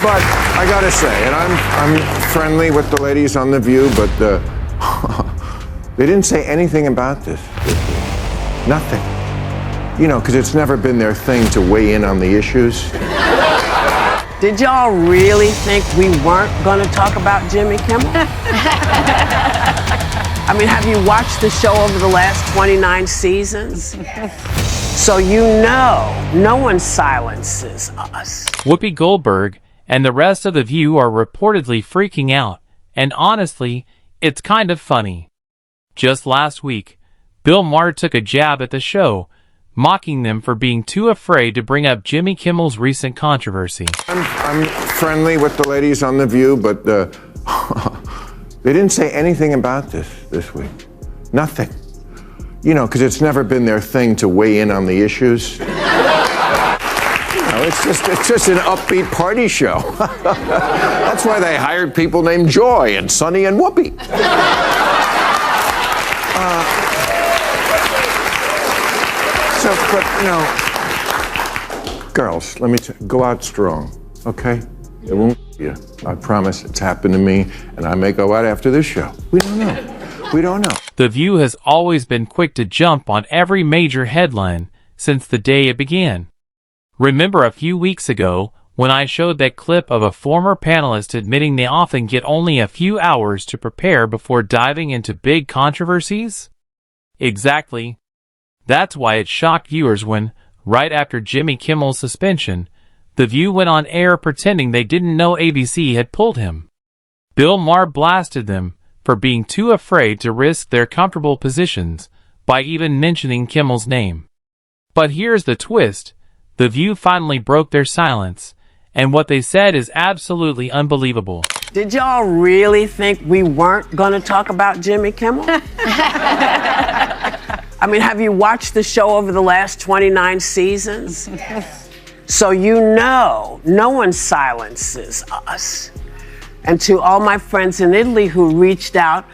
But I gotta say, and I'm friendly with the ladies on The View, but they didn't say anything about this. Nothing. You know, because it's never been their thing to weigh in on the issues. Did y'all really think we weren't going to talk about Jimmy Kimmel? I mean, have you watched the show over the last 29 seasons? So you know, no one silences us. Whoopi Goldberg and the rest of The View are reportedly freaking out, and honestly, it's kind of funny. Just last week, Bill Maher took a jab at the show, mocking them for being too afraid to bring up Jimmy Kimmel's recent controversy. I'm friendly with the ladies on The View, but they didn't say anything about this week. Nothing. You know, because it's never been their thing to weigh in on the issues. You know, it's just an upbeat party show. That's why they hired people named Joy and Sonny and Whoopi. But, you know, girls, let me go out strong, okay? It won't you. I promise. It's happened to me, and I may go out after this show. We don't know. We don't know. The View has always been quick to jump on every major headline since the day it began. Remember a few weeks ago when I showed that clip of a former panelist admitting they often get only a few hours to prepare before diving into big controversies? Exactly. That's why it shocked viewers when, right after Jimmy Kimmel's suspension, The View went on air pretending they didn't know ABC had pulled him. Bill Maher blasted them for being too afraid to risk their comfortable positions by even mentioning Kimmel's name. But here's the twist. The View finally broke their silence, and what they said is absolutely unbelievable. Did y'all really think we weren't going to talk about Jimmy Kimmel? I mean, have you watched the show over the last 29 seasons? So you know, no one silences us. And to all my friends in Italy who reached out,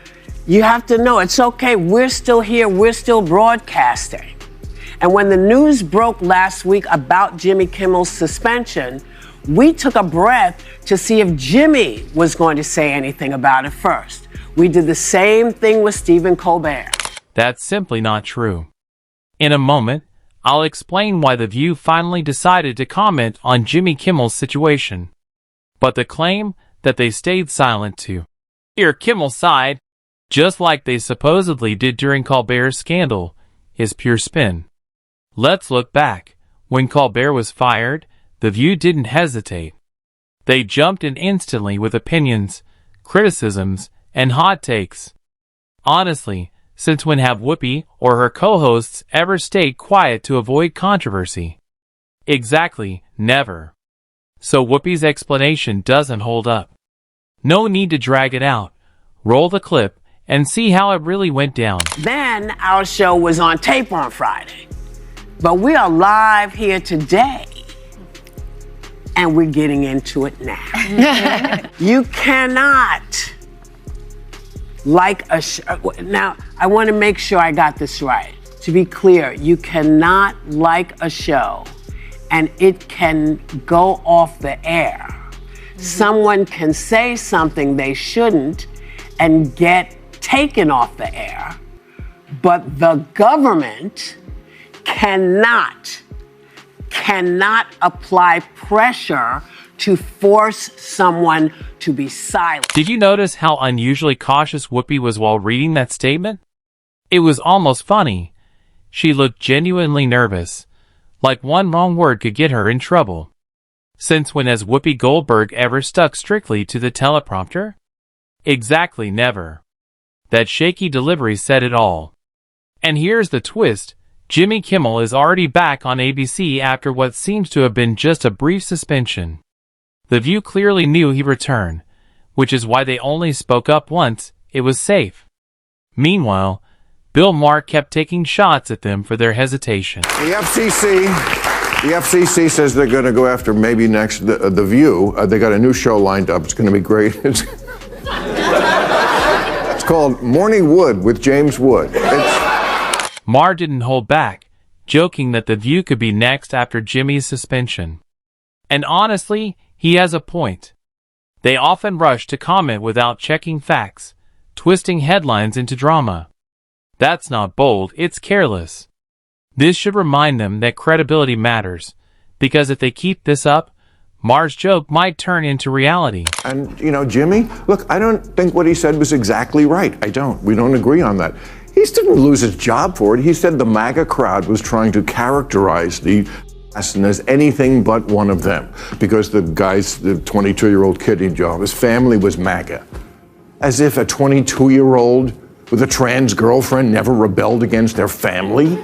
you have to know it's okay. We're still here. We're still broadcasting. And when the news broke last week about Jimmy Kimmel's suspension, we took a breath to see if Jimmy was going to say anything about it first. We did the same thing with Stephen Colbert. That's simply not true. In a moment, I'll explain why The View finally decided to comment on Jimmy Kimmel's situation. But the claim that they stayed silent to hear Kimmel's side, just like they supposedly did during Colbert's scandal, is pure spin. Let's look back. When Colbert was fired, The View didn't hesitate. They jumped in instantly with opinions, criticisms, and hot takes. Honestly, since when have Whoopi or her co-hosts ever stayed quiet to avoid controversy? Exactly, never. So Whoopi's explanation doesn't hold up. No need to drag it out. Roll the clip and see how it really went down. Then our show was on tape on Friday. But we are live here today. And we're getting into it now. You cannot like a show. Now, I want to make sure I got this right. To be clear, you cannot like a show and it can go off the air. Someone can say something they shouldn't and get taken off the air, but the government cannot apply pressure to force someone to be silent. Did you notice how unusually cautious Whoopi was while reading that statement? It was almost funny. She looked genuinely nervous, like one wrong word could get her in trouble. Since when has Whoopi Goldberg ever stuck strictly to the teleprompter? Exactly, never. That shaky delivery said it all. And here's the twist. Jimmy Kimmel is already back on ABC after what seems to have been just a brief suspension. The View clearly knew he'd return, which is why they only spoke up once. It was safe. Meanwhile, Bill Maher kept taking shots at them for their hesitation. The FCC says they're going to go after maybe next The View. They got a new show lined up. It's going to be great. It's called Morning Wood with James Wood. Maher didn't hold back, joking that The View could be next after Jimmy's suspension. And honestly, He has a point. They often rush to comment without checking facts, twisting headlines into drama. That's not bold, it's careless. This should remind them that credibility matters, because if they keep this up, Maher's joke might turn into reality. And, Jimmy, look, I don't think what he said was exactly right. I don't. We don't agree on that. He didn't lose his job for it. He said the MAGA crowd was trying to characterize the assassin as anything but one of them, because the 22-year-old kid in jail, his family was MAGA. As if a 22-year-old with a trans girlfriend never rebelled against their family.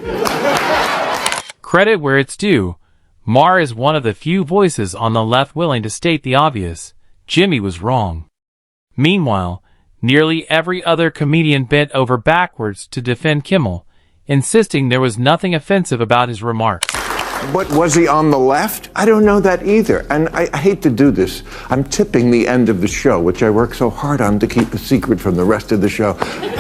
Credit where it's due. Maher is one of the few voices on the left willing to state the obvious. Jimmy was wrong. Meanwhile, nearly every other comedian bent over backwards to defend Kimmel, insisting there was nothing offensive about his remarks. But was he on the left? I don't know that either. And I hate to do this. I'm tipping the end of the show, which I work so hard on to keep a secret from the rest of the show.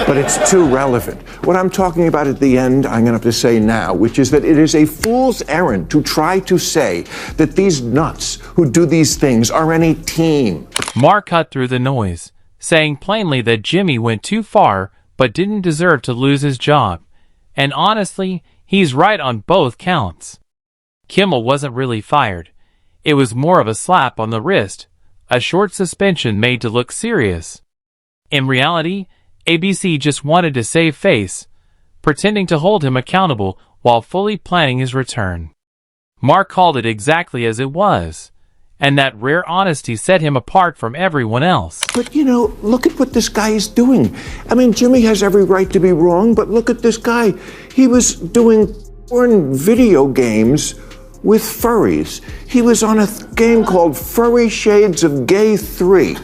But it's too relevant. What I'm talking about at the end, I'm going to have to say now, which is that it is a fool's errand to try to say that these nuts who do these things are any team. Maher cut through the noise, saying plainly that Jimmy went too far but didn't deserve to lose his job. And honestly, he's right on both counts. Kimmel wasn't really fired. It was more of a slap on the wrist, a short suspension made to look serious. In reality, ABC just wanted to save face, pretending to hold him accountable while fully planning his return. Maher called it exactly as it was, and that rare honesty set him apart from everyone else. But, look at what this guy is doing. I mean, Jimmy has every right to be wrong, but look at this guy. He was doing porn video games with furries. He was on a game called Furry Shades of Gay 3.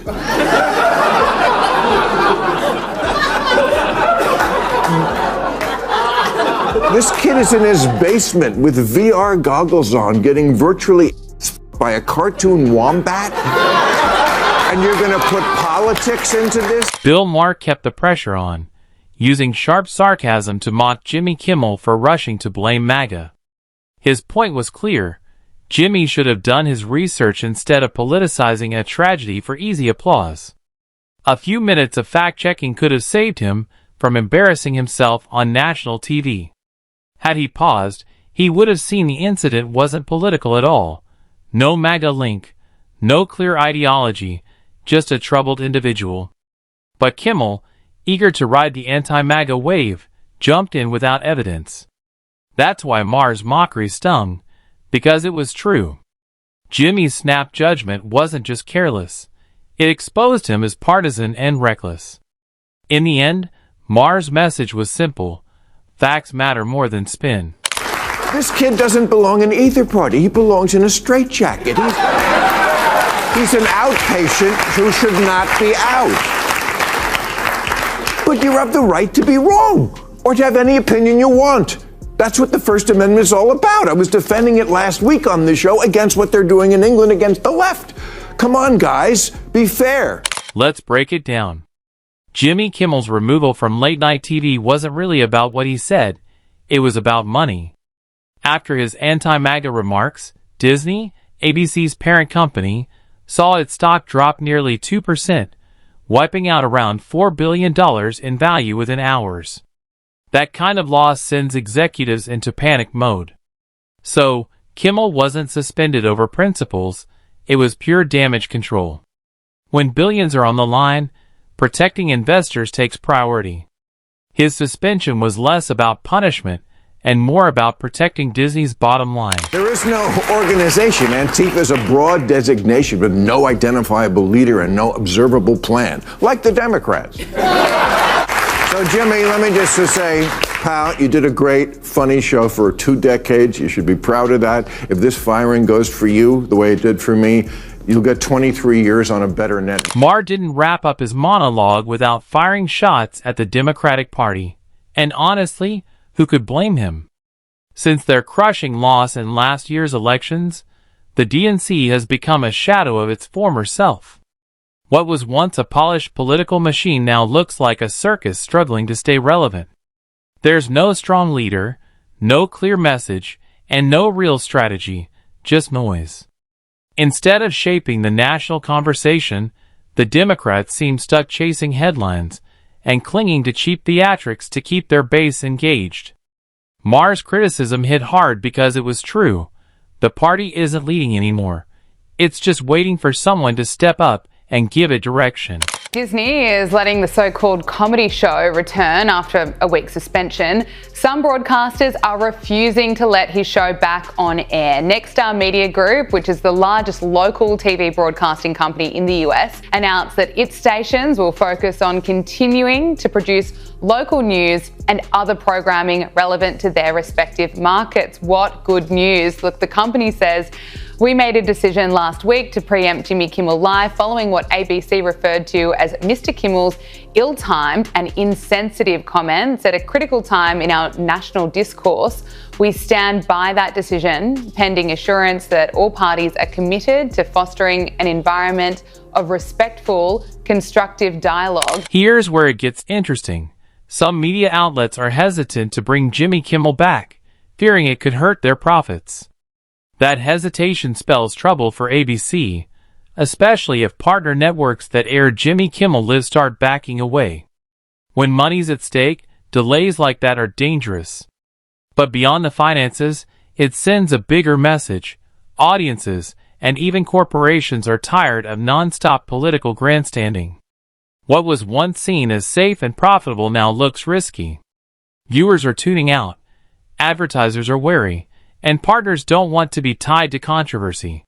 This kid is in his basement with VR goggles on, getting virtually by a cartoon wombat? And you're going to put politics into this? Bill Maher kept the pressure on, using sharp sarcasm to mock Jimmy Kimmel for rushing to blame MAGA. His point was clear. Jimmy should have done his research instead of politicizing a tragedy for easy applause. A few minutes of fact-checking could have saved him from embarrassing himself on national TV. Had he paused, he would have seen the incident wasn't political at all. No MAGA link, no clear ideology, just a troubled individual. But Kimmel, eager to ride the anti-MAGA wave, jumped in without evidence. That's why Maher's mockery stung, because it was true. Jimmy's snap judgment wasn't just careless. It exposed him as partisan and reckless. In the end, Maher's message was simple. Facts matter more than spin. This kid doesn't belong in either party. He belongs in a straitjacket. He's an outpatient who should not be out. But you have the right to be wrong, or to have any opinion you want. That's what the First Amendment is all about. I was defending it last week on this show against what they're doing in England against the left. Come on, guys, be fair. Let's break it down. Jimmy Kimmel's removal from late-night TV wasn't really about what he said. It was about money. After his anti-MAGA remarks, Disney, ABC's parent company, saw its stock drop nearly 2%, wiping out around $4 billion in value within hours. That kind of loss sends executives into panic mode. So, Kimmel wasn't suspended over principles, it was pure damage control. When billions are on the line, protecting investors takes priority. His suspension was less about punishment and more about protecting Disney's bottom line. There is no organization. Antifa is a broad designation with no identifiable leader and no observable plan, like the Democrats. So, Jimmy, let me just say, pal, you did a great, funny show for 2 decades. You should be proud of that. If this firing goes for you the way it did for me, you'll get 23 years on a better net. Maher didn't wrap up his monologue without firing shots at the Democratic Party. And honestly, who could blame him? Since their crushing loss in last year's elections, the DNC has become a shadow of its former self. What was once a polished political machine now looks like a circus struggling to stay relevant. There's no strong leader, no clear message, and no real strategy, just noise. Instead of shaping the national conversation, the Democrats seem stuck chasing headlines and clinging to cheap theatrics to keep their base engaged. Maher's criticism hit hard because it was true. The party isn't leading anymore. It's just waiting for someone to step up and give it direction. Disney is letting the so-called comedy show return after a week's suspension. Some broadcasters are refusing to let his show back on air. Nexstar Media Group, which is the largest local TV broadcasting company in the US, announced that its stations will focus on continuing to produce local news and other programming relevant to their respective markets. What good news. Look, the company says, "We made a decision last week to preempt Jimmy Kimmel Live following what ABC referred to as Mr. Kimmel's ill-timed and insensitive comments at a critical time in our national discourse. We stand by that decision, pending assurance that all parties are committed to fostering an environment of respectful, constructive dialogue." Here's where it gets interesting. Some media outlets are hesitant to bring Jimmy Kimmel back, fearing it could hurt their profits. That hesitation spells trouble for ABC, especially if partner networks that air Jimmy Kimmel Live start backing away. When money's at stake, delays like that are dangerous. But beyond the finances, it sends a bigger message. Audiences, and even corporations, are tired of non-stop political grandstanding. What was once seen as safe and profitable now looks risky. Viewers are tuning out, advertisers are wary, and partners don't want to be tied to controversy.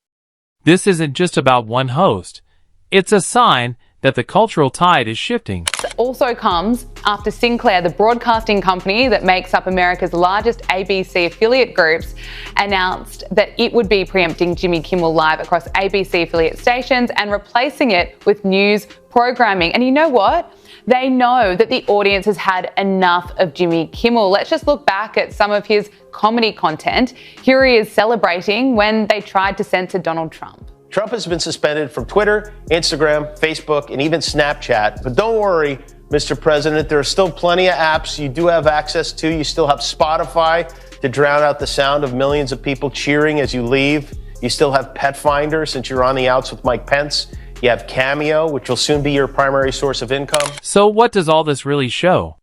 This isn't just about one host. It's a sign that the cultural tide is shifting. It also comes after Sinclair, the broadcasting company that makes up America's largest ABC affiliate groups, announced that it would be preempting Jimmy Kimmel Live across ABC affiliate stations and replacing it with news programming. And you know what? They know that the audience has had enough of Jimmy Kimmel. Let's just look back at some of his comedy content. Here he is celebrating when they tried to censor Donald Trump. Trump has been suspended from Twitter, Instagram, Facebook, and even Snapchat. But don't worry, Mr. President, there are still plenty of apps you do have access to. You still have Spotify to drown out the sound of millions of people cheering as you leave. You still have Pet Finder since you're on the outs with Mike Pence. You have Cameo, which will soon be your primary source of income. So what does all this really show?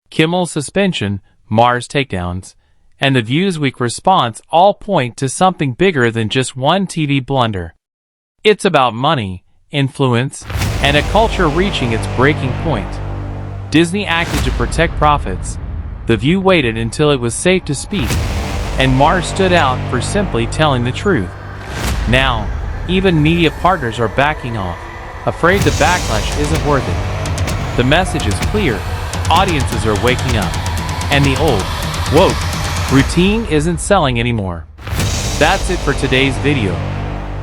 Kimmel's suspension, Maher's takedowns, and the View's week response all point to something bigger than just one TV blunder. It's about money, influence, and a culture reaching its breaking point. Disney acted to protect profits. The View waited until it was safe to speak, and Maher stood out for simply telling the truth. Now, even media partners are backing off, afraid the backlash isn't worth it. The message is clear. Audiences are waking up, and the old, woke, routine isn't selling anymore. That's it for today's video.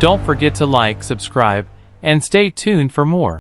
Don't forget to like, subscribe, and stay tuned for more.